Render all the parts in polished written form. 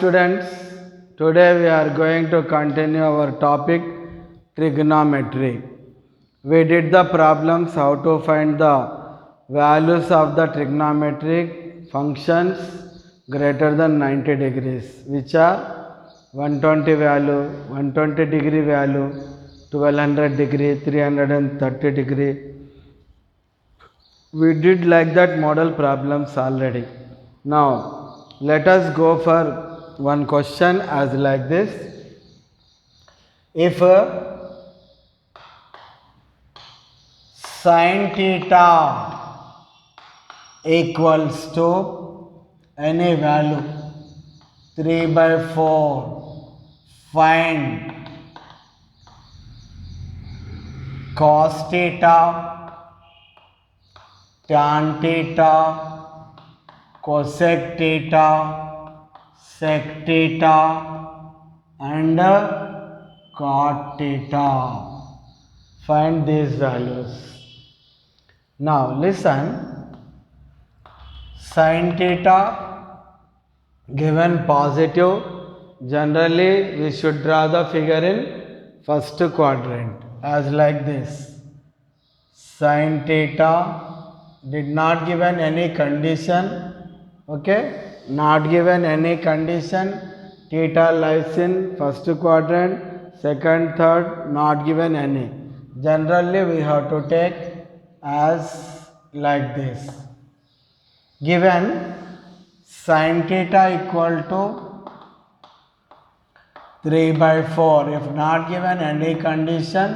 students, today we are going to continue our topic trigonometry. We did the problems how to find the values of the trigonometric functions greater than 90 degrees, which are 120 value, 120 degree value, 1200 degree, 330 degree. We did like that model problems already. Now let us go for one question as like this. If sin theta equals to any value 3/4, find cos theta, tan theta, cosec theta, sec theta and cot theta. Find these values. Now listen, sin theta given positive, generally we should draw the figure in first quadrant as like this. Sin theta did not given any condition, okay, not given any condition. Theta lies in first quadrant, second, third, not given any. Generally we have to take as like this. Given sin theta equal to 3/4, if not given any condition,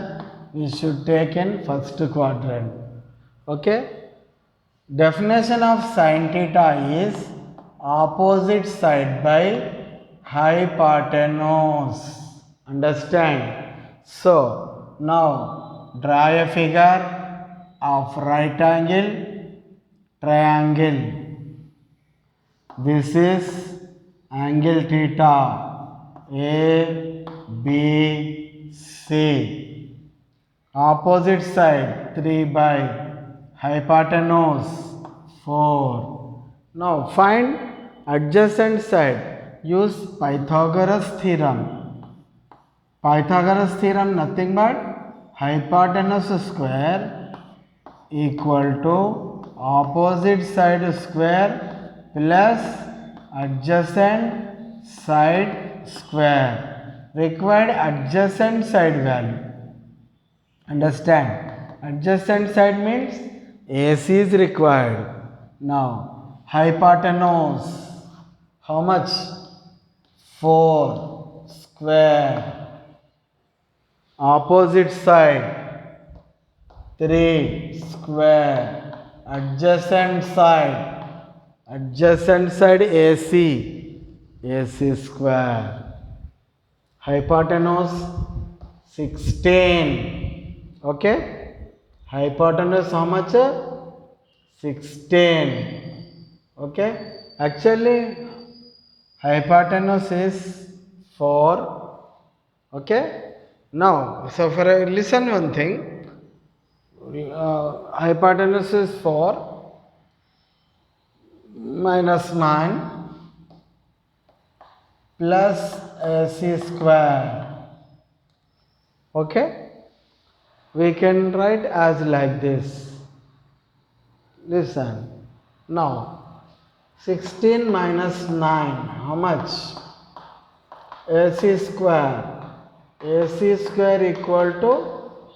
we should take in first quadrant. Okay. Definition of sin theta is opposite side by hypotenuse. Understand? So now draw a figure of right angle triangle. This is angle theta A, B, C. Opposite side 3 by hypotenuse 4. Now find adjacent side. Use Pythagoras theorem. Pythagoras theorem nothing but hypotenuse square equal to opposite side square plus adjacent side square. Required adjacent side value. Understand? Adjacent side means AC is required. Now hypotenuse, how much? 4 square. Opposite side 3 square. Adjacent side AC square. Hypotenuse 16. Okay, hypotenuse how much? 16. Okay, actually hypotenuse is 4. Okay, now so for listen one thing, hypotenuse is 4 minus 9 plus AC square. Okay, we can write as like this. Listen, now 16 minus 9, how much? AC square. AC square equal to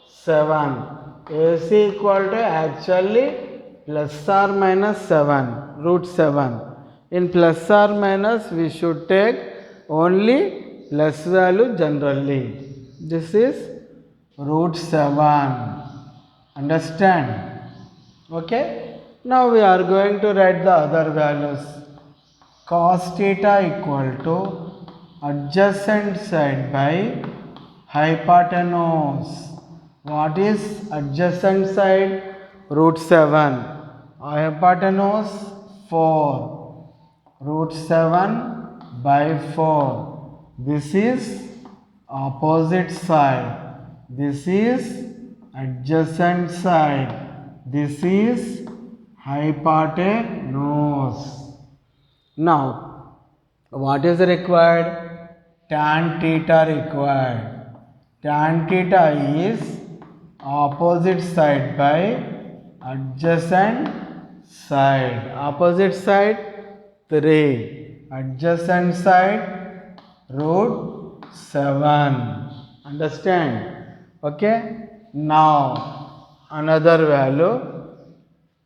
7. AC equal to actually plus or minus 7, root 7. In plus or minus we should take only plus value generally. This is root 7. Understand? Okay. Now we are going to write the other values. Cos theta equal to adjacent side by hypotenuse. What is adjacent side? Root 7. Hypotenuse 4. Root 7 by 4. This is opposite side. This is adjacent side. This is hypotenuse. Now What is required? Tan theta required. Tan theta is opposite side by adjacent side. Opposite side 3. Adjacent side root 7. Understand? Okay. Now another value,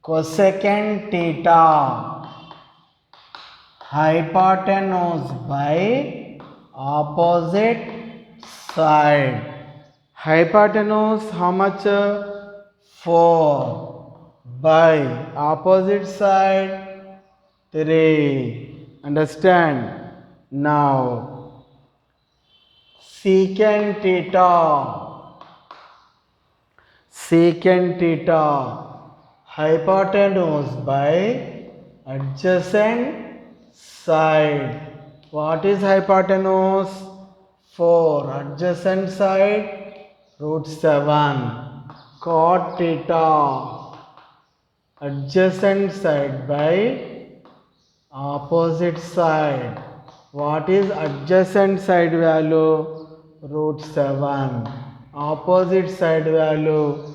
cosecant theta, hypotenuse by opposite side. Hypotenuse how much? 4 by opposite side 3. Understand? Now secant theta, secant theta, hypotenuse by adjacent side. What is hypotenuse? 4. Adjacent side root 7. Cot theta, adjacent side by opposite side. What is adjacent side value? Root 7. Opposite side value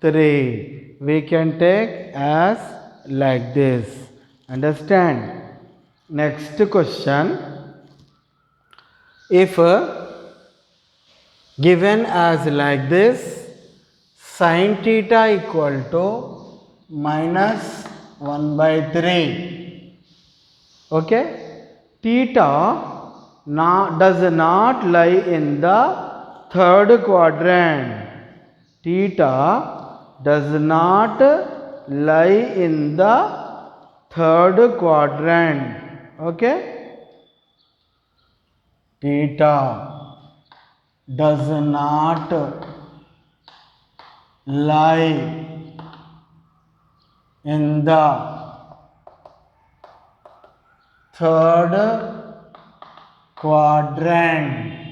3. We can take as like this. Understand? Next question. If given as like this, sin theta equal to minus 1 by 3. Okay? Theta does not lie in the third quadrant. Theta does not lie in the third quadrant. Okay? Theta does not lie in the third quadrant.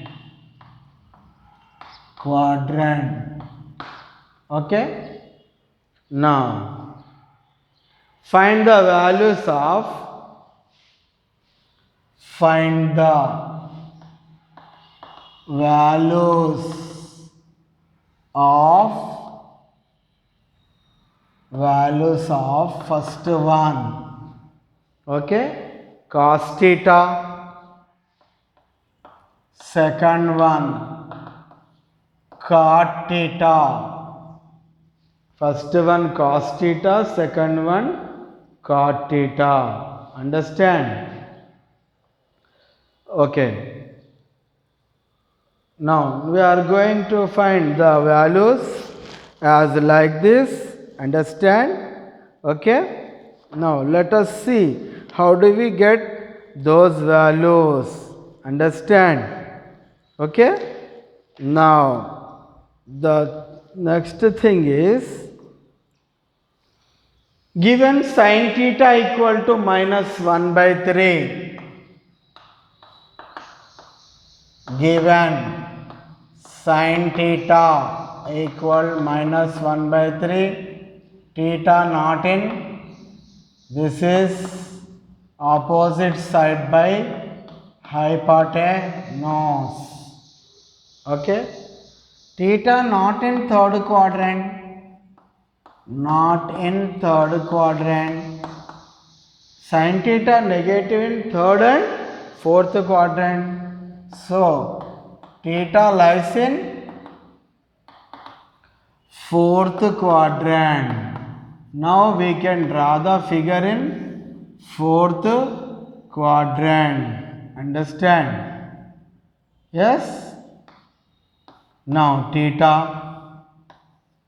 Okay? Now find the values of first one. Okay? Cos theta. Second one, cot theta. First one cos theta, second one cot theta. Understand? Okay. Now we are going to find the values as like this. Understand? Okay. Now let us see how do we get those values. Understand? Okay. Now the next thing is, given sin theta equal to minus 1 by 3. Given sin theta equal minus 1 by 3, theta not in, this is opposite side by hypotenuse. Okay? Theta not in third quadrant. Sin theta negative in third and fourth quadrant. So theta lies in fourth quadrant. Now we can draw the figure in fourth quadrant. Understand? Yes? Now theta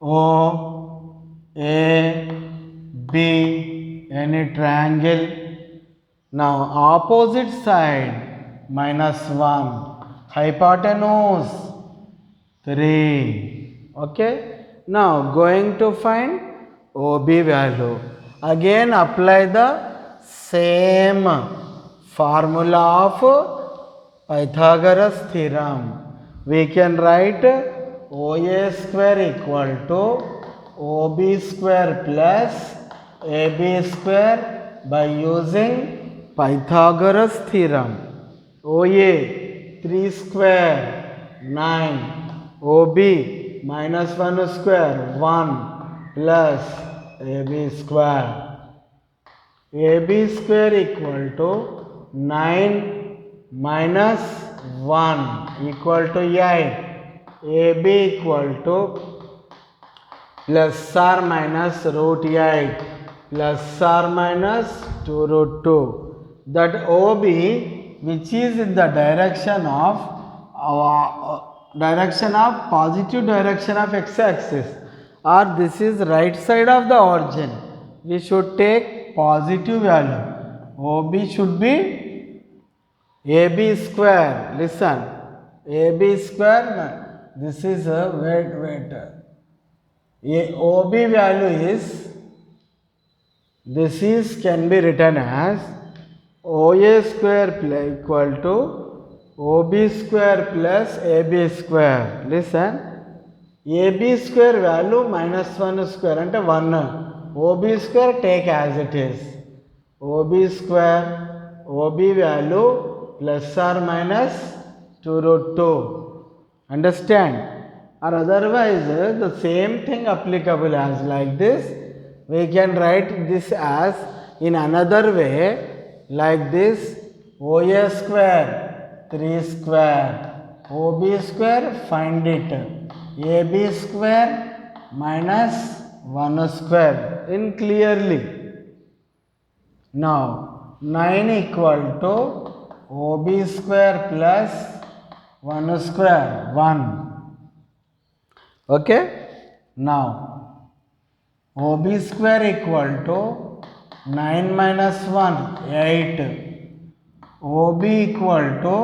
O A B, any triangle. Now opposite side minus 1, hypotenuse 3. Okay? Now going to find OB value. Again apply the same formula of Pythagoras theorem. We can write OA square equal to OB square plus AB square by using Pythagoras theorem. OA 3 square 9, OB minus 1 square 1 plus AB square. AB square equal to 9 minus 1 equal to 8. AB equal to plus or minus root 8 plus or minus 2 root 2. That OB which is in the direction of positive direction of x-axis, or this is right side of the origin, we should take positive value. OB should be AB square. Listen, AB square, this is a wait. OB value is, this is can be written as OA square equal to OB square plus AB square. Listen, AB square value minus 1 square ante 1. OB square take as it is. OB square, OB value plus or minus 2 root 2. Understand? Or otherwise the same thing applicable as like this. We can write this as in another way like this: OA square 3 square, OB square find it, AB square minus 1 square in clearly. Now 9 equal to OB square plus 1 square 1. Okay. Now OB square equal to 9 minus 1 8. OB equal to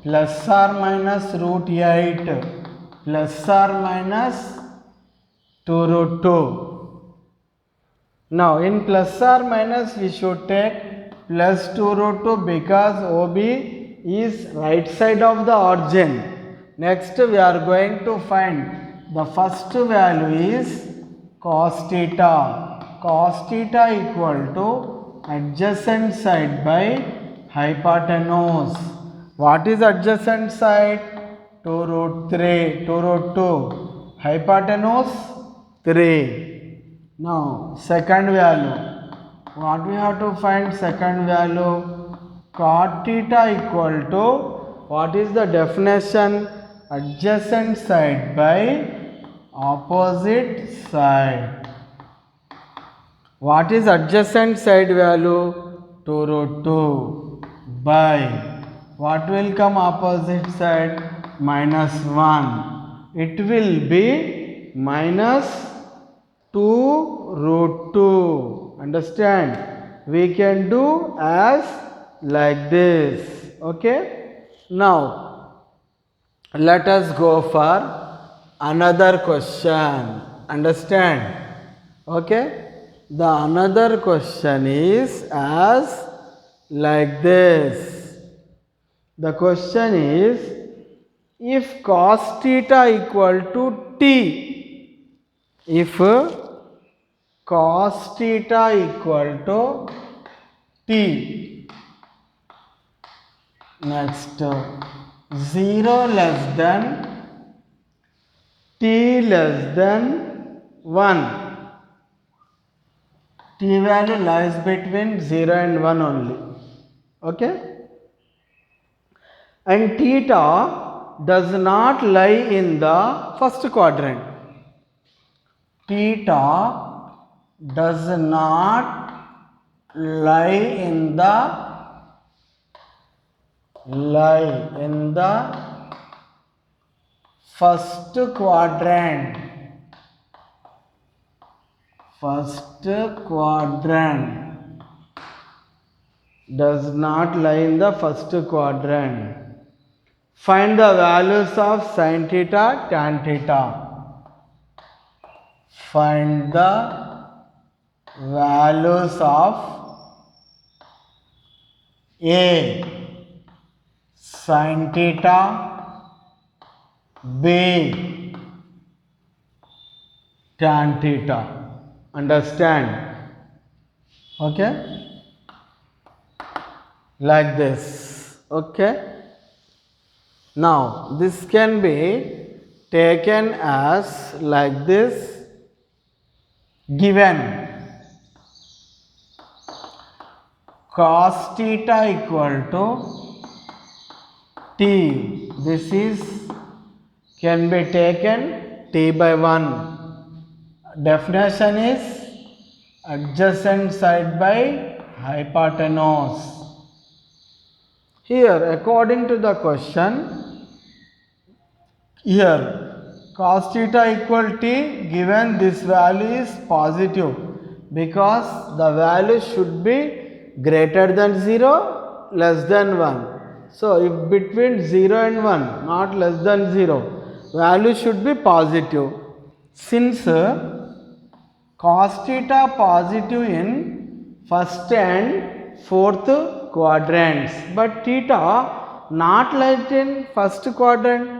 plus or minus root 8 plus or minus 2 root 2. Now in plus or minus we should take plus 2 root 2 because OB is right side of the origin. Next we are going to find the first value is cos theta. Cos theta equal to adjacent side by hypotenuse. What is adjacent side? 2 root 3, 2 root 2. Hypotenuse 3. Now second value. What we have to find second value? Cot theta equal to, what is the definition? Adjacent side by opposite side. What is adjacent side value? 2 root 2 by, what will come opposite side? Minus 1. It will be minus 2 root 2. Understand? We can do as like this. Okay. Now let us go for another question. Understand? Okay. The another question is as like this. The question is, if cos theta equal to t, if cos theta equal to t, next 0 less than t less than 1, t value lies between 0 and 1 only. Okay. And theta does not lie in the first quadrant. Theta does not lie in the first quadrant. First quadrant does not lie in the first quadrant. Find the values of sin theta, tan theta. Find the values of A sin theta, B tan theta. Understand? Okay, like this. Okay. Now this can be taken as like this, given cos theta equal to t. This is can be taken t by 1. Definition is adjacent side by hypotenuse. Here according to the question, here cos theta equal t, given this value is positive because the value should be greater than 0, less than 1. So if between 0 and 1, not less than 0, value should be positive. Since cos theta positive in first and fourth quadrants, but theta not like in first quadrant.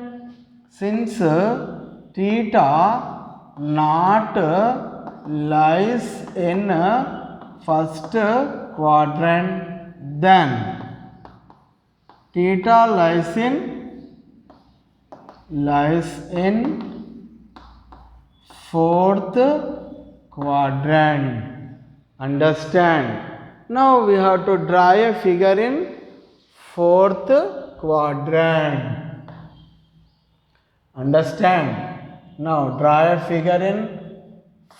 Since theta not lies in first quadrant, then theta lies in fourth quadrant. Understand? Now we have to draw a figure in fourth quadrant. Understand? Now draw a figure in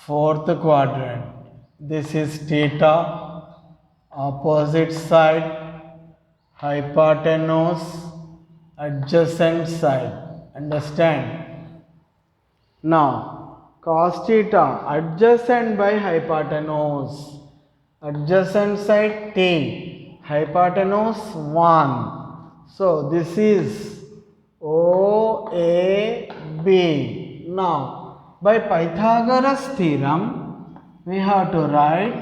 fourth quadrant. This is theta, opposite side, hypotenuse, adjacent side. Understand? Now cos theta adjacent by hypotenuse, adjacent side t, hypotenuse 1. So this is OAB. Now by Pythagoras theorem we have to write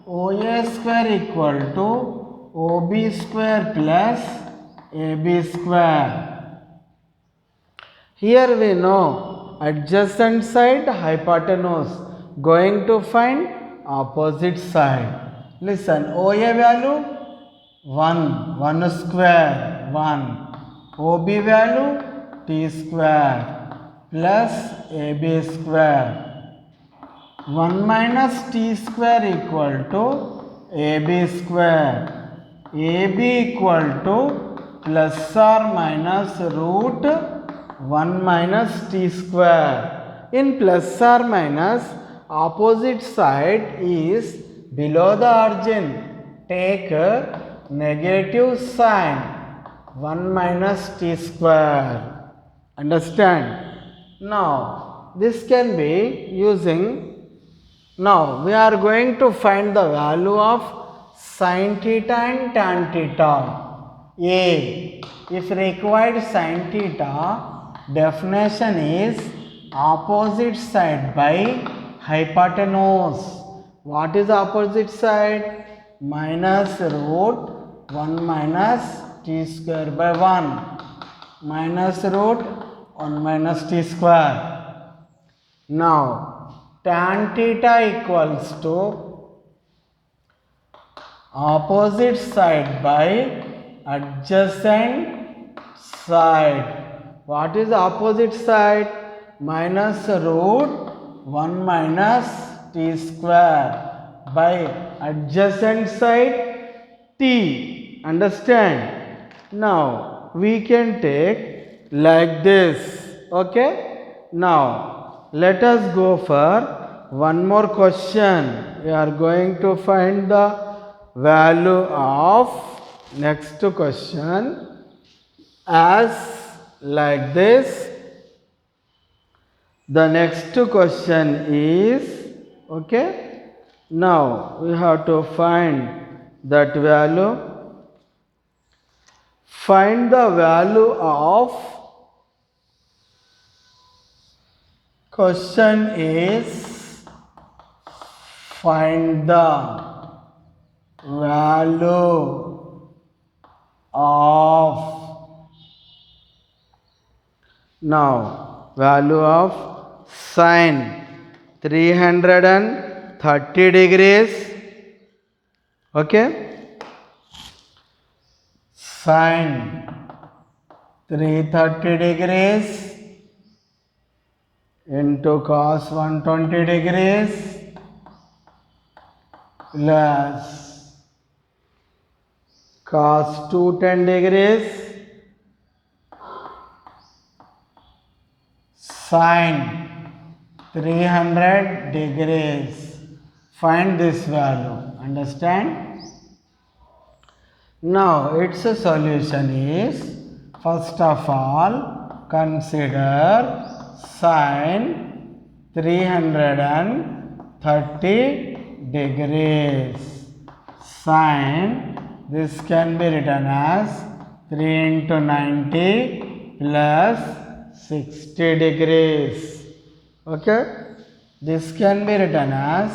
OA square equal to OB square plus AB square. Here we know adjacent side hypotenuse, going to find opposite side. Listen, OA value 1 square 1, OB value t square plus AB square. 1 minus t square equal to AB square. AB equal to plus or minus root 1 minus t square. In plus or minus, opposite side is below the origin. Take negative sign, 1 minus t square. Understand? Now this can be using. Now we are going to find the value of sin theta and tan theta. A, if required sin theta, definition is opposite side by hypotenuse. What is opposite side? Minus root 1 minus t square by 1, minus root 1 minus t square. Now tan theta equals to opposite side by adjacent side. What is opposite side? Minus root 1 minus t square by adjacent side t. Understand? Now we can take like this. Okay? Now let us go for one more question. We are going to find the value of next question as like this. The next question is, okay, now we have to find that value. Find the value of, question is find the value of, now value of sin 330 degrees. Okay, sin 330 degrees into cos 120 degrees plus cos 210 degrees sin 300 degrees. Find this value. Understand? Now its solution is, first of all, consider sin 330 degrees. Sin, this can be written as 3 into 90 plus 60 degrees. Okay, this can be written as,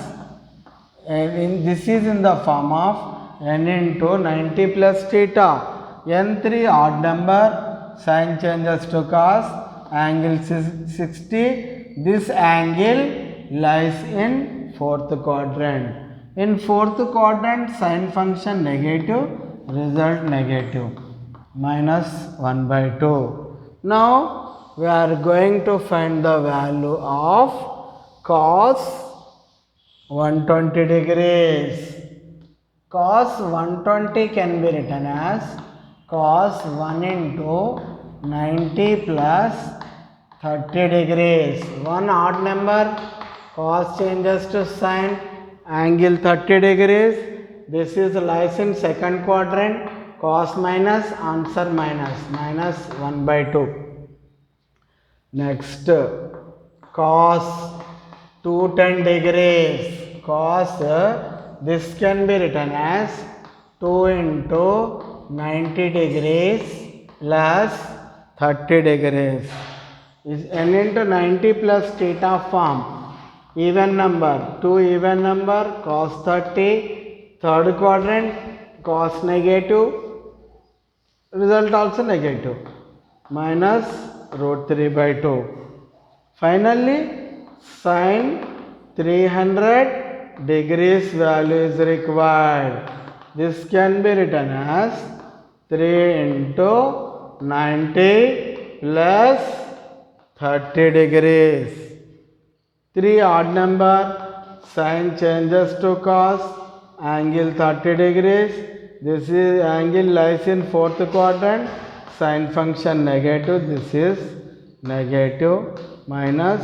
this is in the form of n into 90 plus theta. n3 odd number, sin changes to cos, angle 60. This angle lies in fourth quadrant. In fourth quadrant, sin function negative, result negative, minus 1 by 2. Now we are going to find the value of cos 120 degrees. Cos 120 can be written as cos 1 into 90 plus 30 degrees. One odd number, cos changes to sin, angle 30 degrees. This is lies in second quadrant. Cos minus, answer minus, minus 1 by 2. Next, cos 210 degrees. Cos, this can be written as 2 into 90 degrees plus 30 degrees. Is n into 90 plus theta form, even number, 2 even number, cos 30, third quadrant, cos negative, result also negative, minus root 3 by 2. Finally, sin 300 degrees value is required. This can be written as 3 into 90 plus 30 degrees. 3 odd number, sin changes to cos, angle 30 degrees. This is angle lies in fourth quadrant, sin function negative, this is negative, minus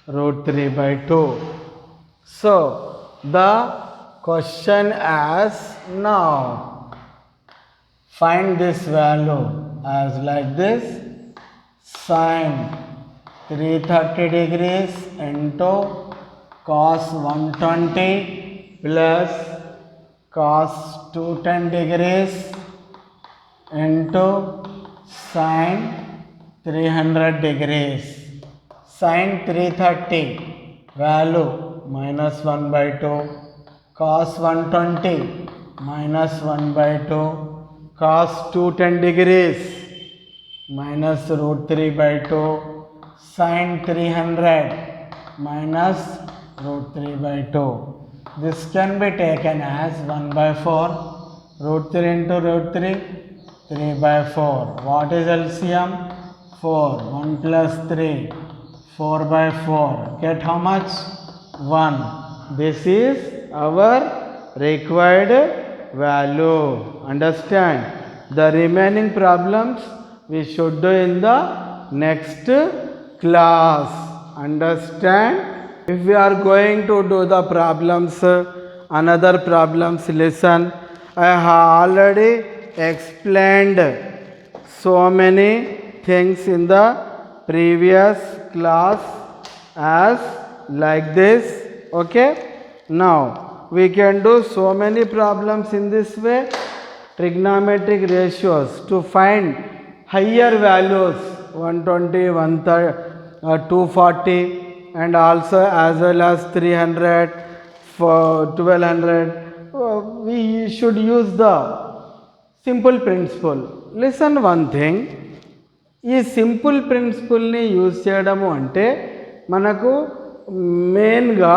root 3 by 2. So the question as now, find this value as like this, sin 330 degrees into cos 120 plus cos 210 degrees into sin 300 degrees. Sin 330 value minus 1 by 2, cos 120 minus 1 by 2, cos 210 degrees minus root 3 by 2, sin 300 minus root 3 by 2. This can be taken as 1 by 4, root 3 into root 3, 3 by 4. What is LCM? 4, 1 plus 3, 4 by 4. Get how much? 1. This is our required value. Understand? The remaining problems we should do in the next class. Understand? If we are going to do the problems, another problems listen. I have already explained so many things in the previous class as like this. Okay, now we can do so many problems in this way. Trigonometric ratios to find higher values, 120, 130, 240, and also as well as 300, for 1200. We should use the simple principle. Listen one thing, ఈ simple ప్రిన్సిపల్ని use చేయడము అంటే మనకు మెయిన్గా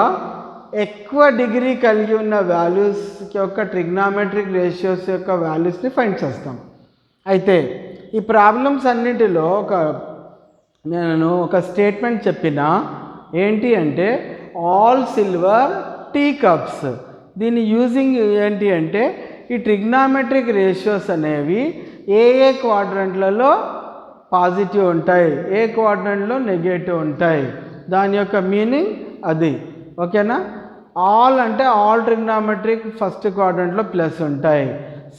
ఎక్కువ degree కలిగి ఉన్న values యొక్క trigonometric ratios యొక్క వాల్యూస్ని ఫైండ్ చేస్తాం. అయితే ఈ ప్రాబ్లమ్స్ అన్నింటిలో నేను ఒక స్టేట్మెంట్ చెప్పిన ఏంటి అంటే ఆల్ సిల్వర్ టీ కప్స్. దీని యూజింగ్ ఏంటి అంటే ఈ ట్రిగ్నామెట్రిక్ రేషియోస్ అనేవి ఏ క్వాడ్రంట్లలో పాజిటివ్ ఉంటాయి, ఏ క్వాడ్రంట్లో నెగటివ్ ఉంటాయి, దాని యొక్క మీనింగ్ అది. ఓకేనా. ఆల్ అంటే ఆల్ ట్రిగ్నామెట్రిక్ ఫస్ట్ క్వాడ్రంట్లో ప్లస్ ఉంటాయి.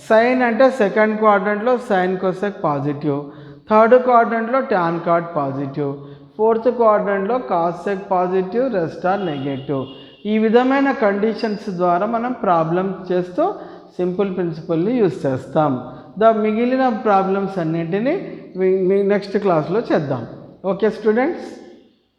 సైన్ అంటే సెకండ్ క్వాడ్రంట్లో సైన్ కొసెక్ పాజిటివ్, థర్డ్ క్వాడ్రంట్లో టాన్ కాట్ పాజిటివ్, ఫోర్త్ క్వాడ్రంట్లో cosec positive, rest are negative. ఈ విధమైన కండిషన్స్ ద్వారా మనం ప్రాబ్లమ్ చేస్తూ సింపుల్ ప్రిన్సిపల్ని యూజ్ చేస్తాం. మిగిలిన ప్రాబ్లమ్స్ అన్నింటినీ నెక్స్ట్ క్లాస్లో చేద్దాం. Okay students.